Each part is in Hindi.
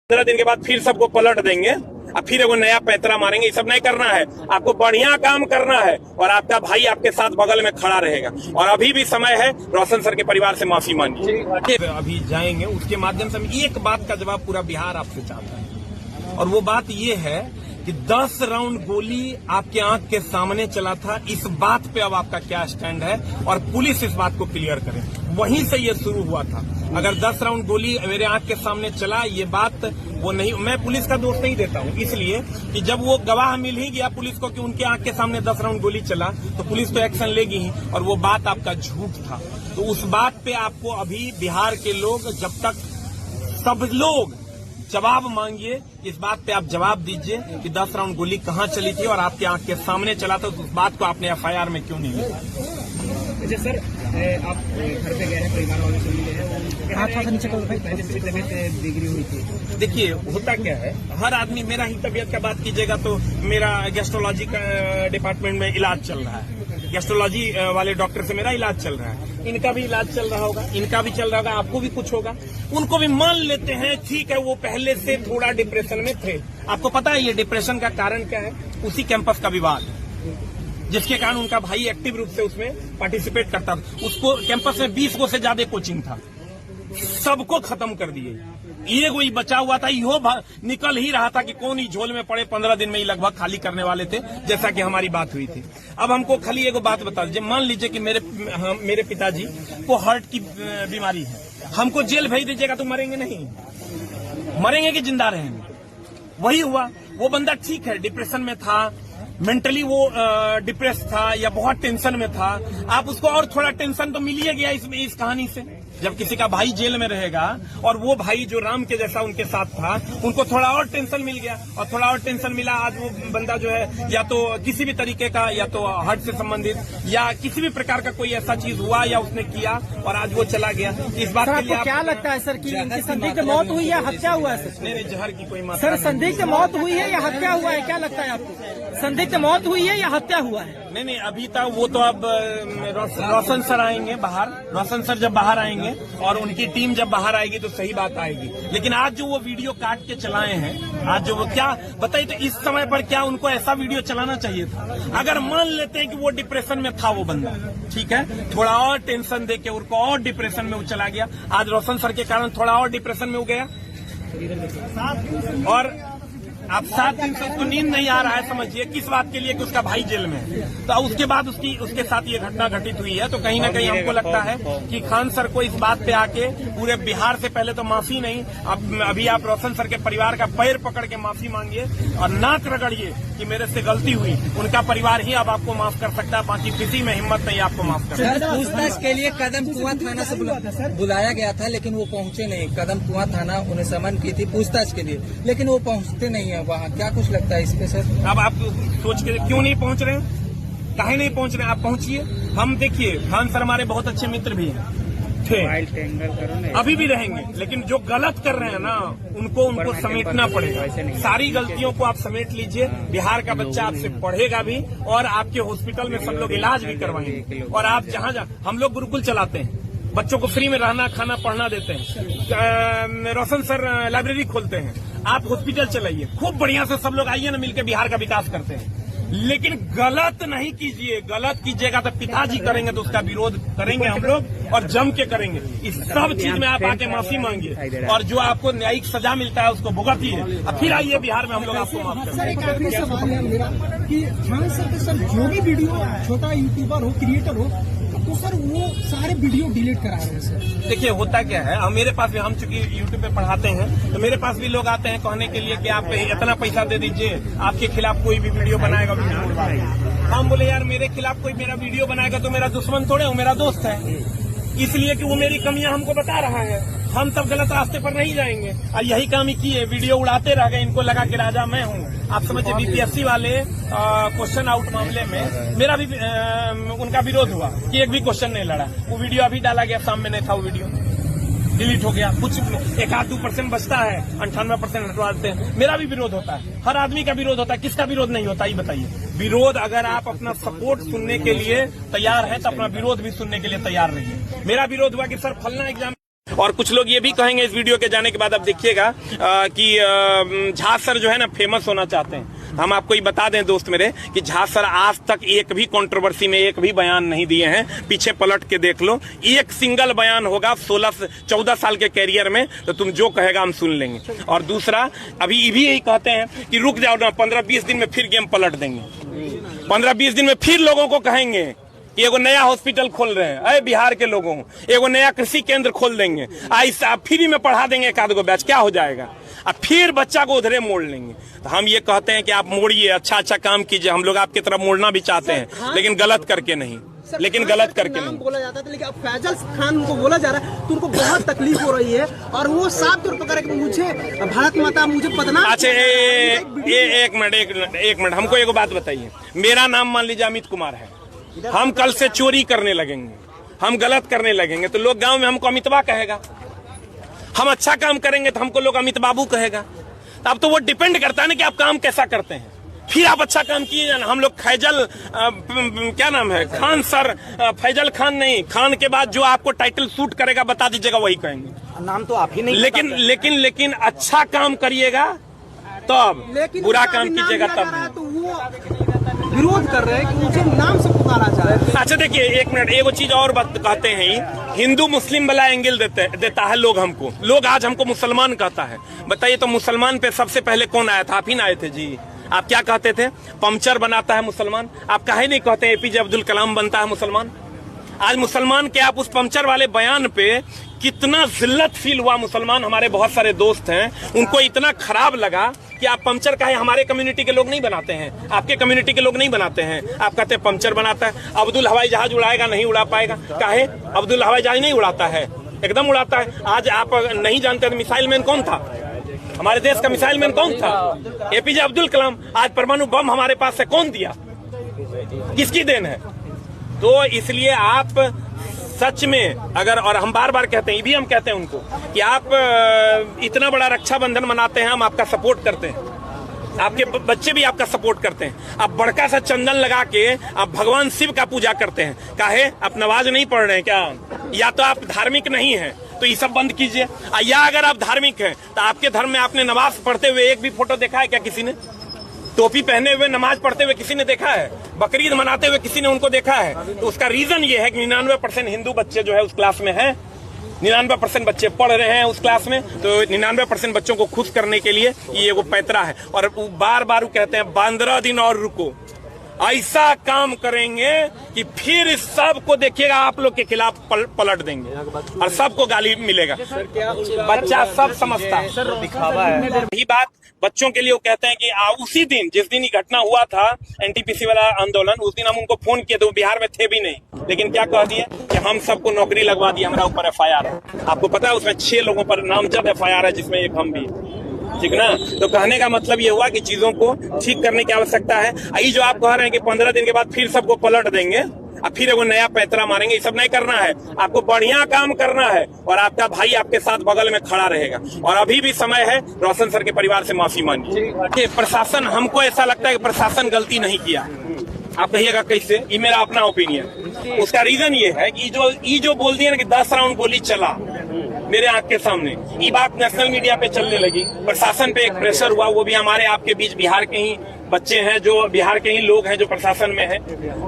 15 दिन के बाद फिर सबको पलट देंगे और फिर वो नया पैतरा मारेंगे। ये सब नहीं करना है, आपको बढ़िया काम करना है और आपका भाई आपके साथ बगल में खड़ा रहेगा। और अभी भी समय है, रोशन सर के परिवार से माफी मांगिए। अभी जाएंगे, उसके माध्यम से हम एक बात का जवाब पूरा बिहार आपसे चाहता है और वो बात ये है कि 10 राउंड गोली आपके आंख के सामने चला था। इस बात पे अब आपका क्या स्टैंड है और पुलिस इस बात को क्लियर करे। वहीं से ये शुरू हुआ था। अगर 10 राउंड गोली मेरे आंख के सामने चला, ये बात वो नहीं, मैं पुलिस का दोष नहीं देता हूँ, इसलिए कि जब वो गवाह मिल ही गया पुलिस को कि उनके आंख के सामने 10 राउंड गोली चला, तो पुलिस तो एक्शन लेगी ही। और वो बात आपका झूठ था, तो उस बात पे आपको अभी बिहार के लोग, जब तक सब लोग जवाब मांगिए, इस बात पे आप जवाब दीजिए कि 10 राउंड गोली कहाँ चली थी और आपके आंख के सामने चला था, तो उस बात को आपने एफआईआर में क्यों नहीं लिखा? अच्छा सर, आप घर पे गए हैं, परिवार वालों से मिले हैं, पहले से तबीयत बिगड़ी हुई थी। देखिए होता क्या है, हर आदमी, मेरा ही तबीयत का बात कीजिएगा तो मेरा गैस्ट्रोलॉजी का डिपार्टमेंट में इलाज चल रहा है। गैस्ट्रोलॉजी वाले डॉक्टर से मेरा इलाज चल रहा है, इनका भी इलाज चल रहा होगा, इनका भी चल रहा होगा, आपको भी कुछ होगा। उनको भी मान लेते हैं, ठीक है वो पहले से थोड़ा डिप्रेशन में थे। आपको पता है ये डिप्रेशन का कारण क्या है? उसी कैंपस का विवाद, जिसके कारण उनका भाई एक्टिव रूप से उसमें पार्टिसिपेट करता था। उसको कैंपस में 20 गो से ज्यादा कोचिंग था, सबको खत्म कर दिए। ये कोई बचा हुआ था, यो निकल ही रहा था कि कौन ही झोल में पड़े। 15 दिन में ही लगभग खाली करने वाले थे, जैसा कि हमारी बात हुई थी। अब हमको खाली एगो बात बता दीजिए, मान लीजिए कि मेरे पिताजी को हार्ट की बीमारी है, हमको जेल भेज दीजिएगा तो मरेंगे नहीं? मरेंगे कि जिंदा रहेंगे? वही हुआ। वो बंदा ठीक है, डिप्रेशन में था, मेंटली वो डिप्रेस था या बहुत टेंशन में था। आप उसको और थोड़ा टेंशन तो मिल ही गया इस कहानी से। जब किसी का भाई जेल में रहेगा और वो भाई जो राम के जैसा उनके साथ था, उनको थोड़ा और टेंशन मिल गया और थोड़ा और टेंशन मिला। आज वो बंदा जो है या तो किसी भी तरीके का, या तो हार्ट से संबंधित या किसी भी प्रकार का कोई ऐसा चीज हुआ या उसने किया और आज वो चला गया। इस बात के लिए क्या लगता है सर कि इनकी संदिग्ध मौत हुई या हत्या हुआ है? नहीं, जहर की कोई मात्रा सर, संदिग्ध मौत हुई है या हत्या हुआ है, क्या लगता है आपको? संदिग्ध मौत हुई है या हत्या हुआ है? नहीं, अभी तक वो तो अब रोशन सर आएंगे बाहर। रोशन सर जब बाहर आएंगे और उनकी टीम जब बाहर आएगी तो सही बात आएगी। लेकिन आज जो वो वीडियो काट के चलाए हैं, आज जो वो क्या बताइए, तो इस समय पर क्या उनको ऐसा वीडियो चलाना चाहिए था? अगर मान लेते हैं कि वो डिप्रेशन में था वो बंदा, ठीक है, थोड़ा और टेंशन दे के उनको और डिप्रेशन में वो चला गया। आज रोशन सर के कारण थोड़ा और डिप्रेशन में हो गया और आप 7 दिन से उसको नींद नहीं आ रहा है। समझिए किस बात के लिए कि उसका भाई जेल में है। तो उसके बाद उसके साथ ये घटना घटित हुई है। तो कहीं ना कहीं हमको लगता है कि खान सर को इस बात पे आके पूरे बिहार से पहले तो माफी नहीं, अभी आप रोशन सर के परिवार का पैर पकड़ के माफी मांगिए और नाक रगड़िए कि मेरे से गलती हुई। उनका परिवार ही अब आपको माफ कर सकता है, बाकी किसी में हिम्मत नहीं आपको माफ कर सकता। पूछताछ के लिए कदम कुआं थाना से बुलाया गया था, लेकिन वो पहुंचे नहीं। कदम कुआं थाना उन्हें समन की थी पूछताछ के लिए, लेकिन वो पहुंचते नहीं है वहाँ। क्या कुछ लगता है इस पे सर? अब आप सोच के क्यों नहीं पहुंच रहे हैं? काहे नहीं पहुंच रहे हैं? आप पहुंचिए। हम देखिए, खान सर हमारे बहुत अच्छे मित्र भी थे, अभी भी रहेंगे, लेकिन जो गलत कर रहे हैं ना उनको समेटना पड़ेगा। सारी गलतियों को आप समेट लीजिए। बिहार का बच्चा आपसे पढ़ेगा भी और आपके हॉस्पिटल में सब लोग इलाज भी करवाएंगे। और आप जहाँ हम लोग गुरुकुल चलाते हैं, बच्चों को फ्री में रहना खाना पढ़ना देते हैं। रोशन सर लाइब्रेरी खोलते हैं, आप हॉस्पिटल चलाइए, खूब बढ़िया से सब लोग आइए ना, मिलकर बिहार का विकास करते हैं। लेकिन गलत नहीं कीजिए। गलत कीजिएगा तो पिताजी करेंगे तो उसका विरोध करेंगे हम लोग और जम के करेंगे। इस सब चीज में आप आके माफी मांगिए और जो आपको न्यायिक सजा मिलता है उसको भुगतिए और फिर आइए बिहार में हम लोग आपको माफ करेंगे। सर, एक आखिरी सवाल है मेरा कि खान सर के सर जो भी वीडियो, छोटा यूट्यूबर हो, क्रिएटर हो, तो सर वो सारे वीडियो डिलीट करा रहे हैं सर। देखिए होता क्या है, मेरे पास भी, हम चूंकि यूट्यूब पे पढ़ाते हैं तो मेरे पास भी लोग आते हैं कहने के लिए कि आप इतना पैसा दे दीजिए, आपके खिलाफ कोई भी वीडियो बनाएगा। हम बोले यार मेरे खिलाफ कोई मेरा वीडियो बनाएगा तो मेरा दुश्मन थोड़े, वो मेरा दोस्त है, इसलिए कि वो मेरी कमियां हमको बता रहा है। हम तब गलत रास्ते पर नहीं जाएंगे। और यही काम ही किए, वीडियो उड़ाते रह गए, इनको लगा कि राजा मैं हूँ। आप समझिए बीपीएससी वाले क्वेश्चन आउट मामले में मेरा भी उनका विरोध हुआ कि एक भी क्वेश्चन नहीं लड़ा। वो वीडियो अभी डाला गया, सामने नहीं था, वो वीडियो डिलीट हो गया। कुछ 1-2% बचता है, 98% हटवा देते हैं। मेरा भी विरोध होता है, हर आदमी का विरोध होता है। किसका विरोध नहीं होता ये बताइए? विरोध, अगर आप अपना सपोर्ट सुनने के लिए तैयार है तो अपना विरोध भी सुनने के लिए तैयार रहिए। मेरा विरोध हुआ कि सर फलना एग्जाम और कुछ लोग ये भी कहेंगे इस वीडियो के जाने के बाद, अब देखिएगा कि झा सर जो है ना फेमस होना चाहते हैं। हम आपको ये बता दें दोस्त मेरे कि झा सर आज तक एक भी कंट्रोवर्सी में एक भी बयान नहीं दिए हैं। पीछे पलट के देख लो, एक सिंगल बयान होगा 14 साल के कैरियर में, तो तुम जो कहेगा हम सुन लेंगे। और दूसरा, अभी ये भी यही कहते हैं कि रुक जाओ ना, 15-20 दिन में फिर गेम पलट देंगे। 15-20 दिन में फिर लोगों को कहेंगे कि एगो नया हॉस्पिटल खोल रहे हैं, अरे बिहार के लोगों, एगो नया कृषि केंद्र खोल देंगे, ऐसा फ्री में पढ़ा देंगे एक आध गो बैच, क्या हो जाएगा? अब फिर बच्चा को उधरे मोड़ लेंगे। तो हम ये कहते हैं कि आप मोड़िए, अच्छा काम कीजिए। हम लोग आपकी तरफ मोड़ना भी चाहते हैं, लेकिन गलत करके नहीं, गलत करके नहीं। बोला जाता था, लेकिन अब फैजल खान को बोला जा रहा है तो उनको बहुत तकलीफ हो रही है, और वो साफ तौर पर कह रहे हैं कि मुझे भारत माता, मुझे बदनाम। अच्छा एक मिनट, हमको एक बात बताइए। मेरा नाम मान लीजिए अमित कुमार है, हम कल से चोरी करने लगेंगे, हम गलत करने लगेंगे, तो लोग गांव में हमको अमितबा कहेगा। हम अच्छा काम करेंगे तो हमको लोग अमित बाबू कहेगा। तो अब तो वो डिपेंड करता है ना कि आप काम कैसा करते हैं। फिर आप अच्छा काम किए जाना। हम लोग फैजल क्या नाम है, खान सर, फैजल खान नहीं, खान के बाद जो आपको टाइटल सूट करेगा बता दीजिएगा, वही कहेंगे। नाम तो आप ही नहीं, लेकिन अच्छा काम करिएगा तब, बुरा काम कीजिएगा तब। तो वो विरोध कर रहे हैं कि मुझे नाम से पुकारा जा रहा है। अच्छा देखिए, एक मिनट, एगो चीज और बात कहते हैं, हिंदू मुस्लिम वाला एंगल देता है लोग हमको। लोग आज हमको मुसलमान कहता है। बताइए तो मुसलमान पे सबसे पहले कौन आया था? आप ही ना आए थे जी। आप क्या कहते थे? पंचर बनाता है मुसलमान। आप काहे नहीं कहते एपीजे अब्दुल कलाम बनता है मुसलमान? आज मुसलमान के आप उस पंचर वाले बयान पे कितना जिल्लत फील हुआ। मुसलमान हमारे बहुत सारे दोस्त हैं, उनको इतना खराब लगा कि आप पंचर काहे हमारे कम्युनिटी के लोग नहीं बनाते हैं, आपके कम्युनिटी के लोग नहीं बनाते हैं। आप कहते हैं पंचर बनाता है। अब्दुल हवाई जहाज उड़ाएगा, नहीं उड़ा पाएगा। काहे? अब्दुल हवाई जहाज नहीं उड़ाता है, एकदम उड़ाता है। आज आप नहीं जानते तो मिसाइल मैन कौन था? हमारे देश का मिसाइल मैन कौन था? एपीजे अब्दुल कलाम। आज परमाणु बम हमारे पास है, कौन दिया? किसकी देन है? तो इसलिए आप सच में अगर, और हम बार बार कहते हैं, ये भी हम कहते हैं उनको कि आप इतना बड़ा रक्षाबंधन मनाते हैं, हम आपका सपोर्ट करते हैं, आपके बच्चे भी आपका सपोर्ट करते हैं। आप बड़का सा चंदन लगा के आप भगवान शिव का पूजा करते हैं। काहे? आप नमाज नहीं पढ़ रहे हैं क्या? या तो आप धार्मिक नहीं है तो ये सब बंद कीजिए, या अगर आप धार्मिक हैं तो आपके धर्म में आपने नमाज पढ़ते हुए एक भी फोटो देखा है क्या किसी ने? टोपी पहने हुए नमाज पढ़ते हुए किसी ने देखा है? बकरीद मनाते हुए किसी ने उनको देखा है? तो उसका रीजन ये है कि 99% हिंदू बच्चे जो है उस क्लास में हैं, 99% बच्चे पढ़ रहे हैं उस क्लास में। तो 99% बच्चों को खुश करने के लिए ये वो पैतरा है। और बार बार कहते हैं 15 दिन और रुको, ऐसा काम करेंगे कि फिर सबको देखिएगा आप लोग के खिलाफ पलट देंगे और सबको गाली मिलेगा। बच्चा सब समझता है, दिखावा है। यही बात बच्चों के लिए वो कहते हैं कि उसी दिन जिस दिन ये घटना हुआ था, एनटीपीसी वाला आंदोलन, उस दिन हम उनको फोन किए तो वो बिहार में थे भी नहीं, लेकिन क्या कह दिए कि हम सबको नौकरी लगवा दी, हमारा ऊपर FIR है। आपको पता है उसमें 6 लोगों पर नामजद FIR है, जिसमें एक हम भी, ठीक ना? तो कहने का मतलब ये हुआ कि चीजों को ठीक करने की आवश्यकता है। यही जो आप कह रहे हैं कि 15 दिन के बाद फिर सबको पलट देंगे और फिर वो नया पैतरा मारेंगे, ये सब नहीं करना है। आपको बढ़िया काम करना है और आपका भाई आपके साथ बगल में खड़ा रहेगा। और अभी भी समय है, रोशन सर के परिवार से माफी मांगिए। प्रशासन, हमको ऐसा लगता है कि प्रशासन गलती नहीं किया। आप कहिएगा कैसे? ये मेरा अपना ओपिनियन। उसका रीजन ये है कि ये जो बोल दिया ना कि 10 राउंड गोली चला मेरे आंख के सामने, ये बात नेशनल मीडिया पे चलने लगी, प्रशासन पे एक प्रेशर हुआ। वो भी हमारे आपके बीच बिहार के ही बच्चे हैं, जो बिहार के ही लोग हैं जो प्रशासन में हैं,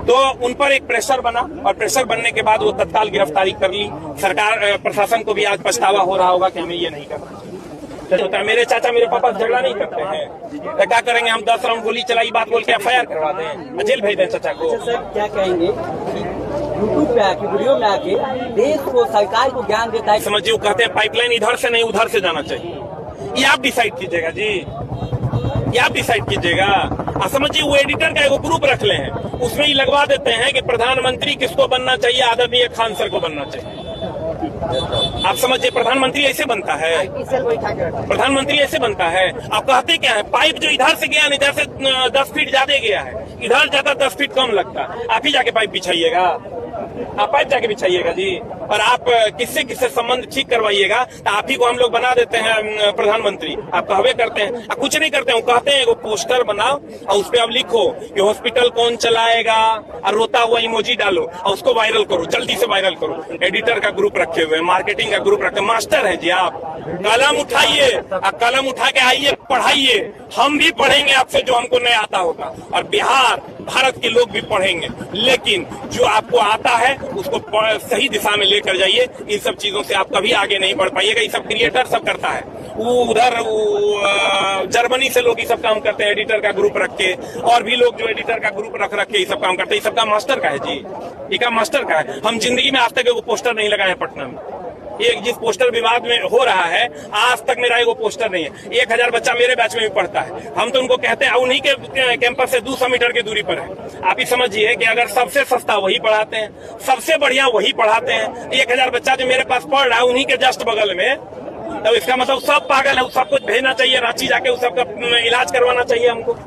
तो उन पर एक प्रेशर बना और प्रेशर बनने के बाद वो तत्काल गिरफ्तारी कर ली। सरकार, प्रशासन को भी आज पछतावा हो रहा होगा कि हमें ये नहीं करना चाहिए। मेरे चाचा मेरे पापा झगड़ा नहीं करते हैं, तो क्या करेंगे? हम 10 राउंड गोली चलाई बात बोल के FIR करवा दें, जेल भेज दें चाचा को। सर क्या कहेंगे यूट्यूब पे आके, वीडियो में आके देश को, सरकार को ज्ञान देता है? समझिए, वो कहते हैं पाइपलाइन इधर से नहीं उधर से जाना चाहिए। ये आप डिसाइड कीजिएगा जी, ये आप डिसाइड कीजिएगा। आप समझिए, वो एडिटर का एक ग्रुप रख ले हैं, उसमें ही लगवा देते हैं कि प्रधानमंत्री किसको बनना चाहिए, आदरणीय खान सर को बनना चाहिए। आप समझिए, प्रधानमंत्री ऐसे बनता है? प्रधानमंत्री ऐसे बनता है? आप कहते क्या है? पाइप जो इधर से गया, इधर से 10 फीट ज्यादा गया है, इधर ज्यादा 10 फीट कम लगता है, आप ही जाके पाइप बिछाइएगा। आप पाइप जाके बिछाइएगा जी। और आप किससे किससे संबंध ठीक करवाइएगा तो आप ही को हम लोग बना देते हैं प्रधानमंत्री। आप कहवे करते हैं, आप कुछ नहीं करते हैं। कहते हैं वो पोस्टर बनाओ और उस पर अब लिखो कि हॉस्पिटल कौन चलाएगा और रोता हुआ इमोजी डालो और उसको वायरल करो, जल्दी से वायरल करो। एडिटर का ग्रुप रखे हुए, मार्केटिंग का ग्रुप रखे, मास्टर है जी आप। कलम उठाइए और कलम उठा के आइए, पढ़ाइए। हम भी पढ़ेंगे आपसे जो हमको नहीं आता होगा, और बिहार भारत के लोग भी पढ़ेंगे। लेकिन जो आपको आता है उसको सही दिशा में लेकर जाइए। इन सब चीजों से आप कभी आगे नहीं बढ़ पाइएगा। ये सब क्रिएटर सब करता है। वो उधर जर्मनी से लोग ये सब काम करते हैं, एडिटर का ग्रुप रख के। और भी लोग जो एडिटर का ग्रुप रख के ये सब काम करते हैं। ये सब काम मास्टर का है जी, ये काम मास्टर का है। हम जिंदगी में आज तक वो पोस्टर नहीं लगाए पटना में। एक जिस पोस्टर विवाद में हो रहा है, आज तक मेरा एगो पोस्टर नहीं है। 1000 बच्चा मेरे बैच में भी पढ़ता है। हम तो उनको कहते हैं, उन्हीं के कैंपस से 200 मीटर की दूरी पर है। आप ही समझिए कि अगर सबसे सस्ता वही पढ़ाते हैं, सबसे बढ़िया वही पढ़ाते हैं। 1000 बच्चा जो मेरे पास पढ़ रहा है उन्हीं के जस्ट बगल में, तो इसका मतलब सब पागल है। सब कुछ भेजना चाहिए रांची जाके, उस सबका इलाज करवाना चाहिए हमको।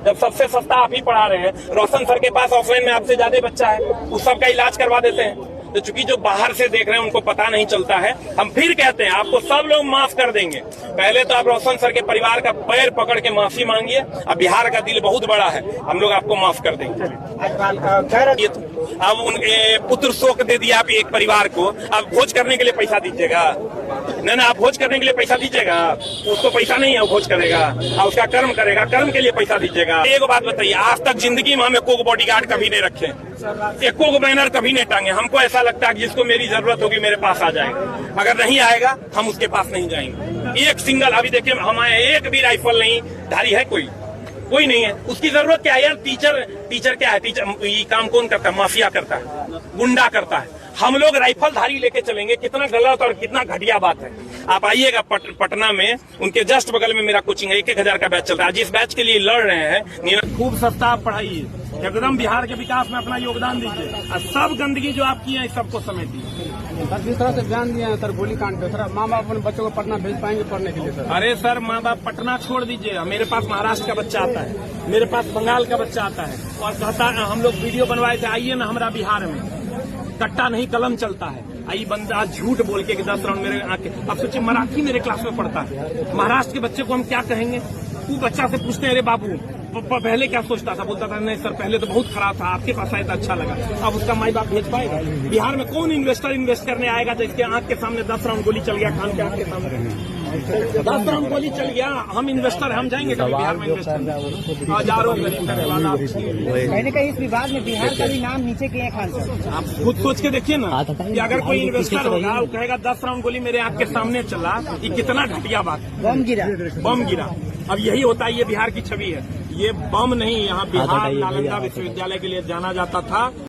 जब सबसे सस्ता आप ही पढ़ा रहे हैं, रोशन सर के पास ऑफलाइन में आपसे ज्यादा बच्चा है, उस सबका इलाज करवा देते हैं। तो चूंकि जो बाहर से देख रहे हैं उनको पता नहीं चलता है। हम फिर कहते हैं आपको सब लोग माफ कर देंगे। पहले तो आप रोशन सर के परिवार का पैर पकड़ के माफी मांगिए। अब बिहार का दिल बहुत बड़ा है, हम लोग आपको माफ कर देंगे। अब उनके पुत्र शोक दे दिया आप एक परिवार को, अब भोज करने के लिए पैसा दीजिएगा? नहीं ना, आप भोज करने के लिए पैसा दीजिएगा? उसको पैसा नहीं है, वो भोज करेगा और उसका कर्म करेगा, कर्म के लिए पैसा दीजिएगा। एक बात बताइए, आज तक जिंदगी में हमें कोई बॉडीगार्ड कभी नहीं रखे, एको को बैनर कभी नहीं टांगे। हमको ऐसा लगता है कि जिसको मेरी जरूरत होगी मेरे पास आ जाएगा, अगर नहीं आएगा हम उसके पास नहीं जाएंगे। एक सिंगल, अभी देखिए हमारे एक भी राइफल नहीं धारी है, कोई नहीं है। उसकी जरूरत क्या है यार? टीचर क्या है? टीचर ये काम कौन करता है? माफिया करता है, गुंडा करता है। हम लोग राइफल धारी लेके चलेंगे, कितना गलत और कितना घटिया बात है। आप आइएगा पटना में, उनके जस्ट बगल में मेरा कोचिंग है। 1000 का बैच चल रहा है। जिस बैच के लिए लड़ रहे हैं, खूब सस्ता आप पढ़ाइए, एकदम बिहार के विकास में अपना योगदान दीजिए और सब गंदगी जो आप की है सबको समेटिए। सर जिस तरह से बयान दिए हैं सर गोलीकांड पे, सर माँ बाप अपने बच्चों को पटना भेज पाएंगे पढ़ने के लिए सर? अरे सर, माँ बाप पटना छोड़ दीजिए। मेरे पास महाराष्ट्र का बच्चा आता है, मेरे पास बंगाल का बच्चा आता है और कहता है हम लोग वीडियो बनवाए थे, आइए ना हमारा बिहार में कट्टा नहीं कलम चलता है। आई बंदा झूठ बोल के 10 राउंड मेरे आके। अब सोचिए मराठी मेरे क्लास में पढ़ता है, महाराष्ट्र के बच्चे को हम क्या कहेंगे? वो बच्चा से पूछते हैं, अरे बाबू पहले क्या सोचता था? बोलता था नहीं सर पहले तो बहुत खराब था, आपके पास आया तो अच्छा लगा। अब उसका माई बाप भेज पाएगा? बिहार में कौन इन्वेस्टर इन्वेस्ट करने आएगा जिसके आंख के सामने 10 राउंड गोली चल गया? खान के आंख के सामने 10 राउंड गोली चल गया। हम इन्वेस्टर, हम जाएंगे कभी बिहार में इन्वेस्ट करने? हजारों गरीब करने वाला। कहीं न कहीं इस विवाद में बिहार का भी नाम नीचे किए खान सर। आप खुद सोच के देखिए ना कि अगर कोई इन्वेस्टर होगा वो कहेगा 10 राउंड गोली मेरे आंख के सामने चला, ये कितना घटिया बात है। बम गिरा। अब यही होता है, ये बिहार की छवि है। ये बम नहीं, यहाँ बिहार नालंदा विश्वविद्यालय के लिए जाना जाता था।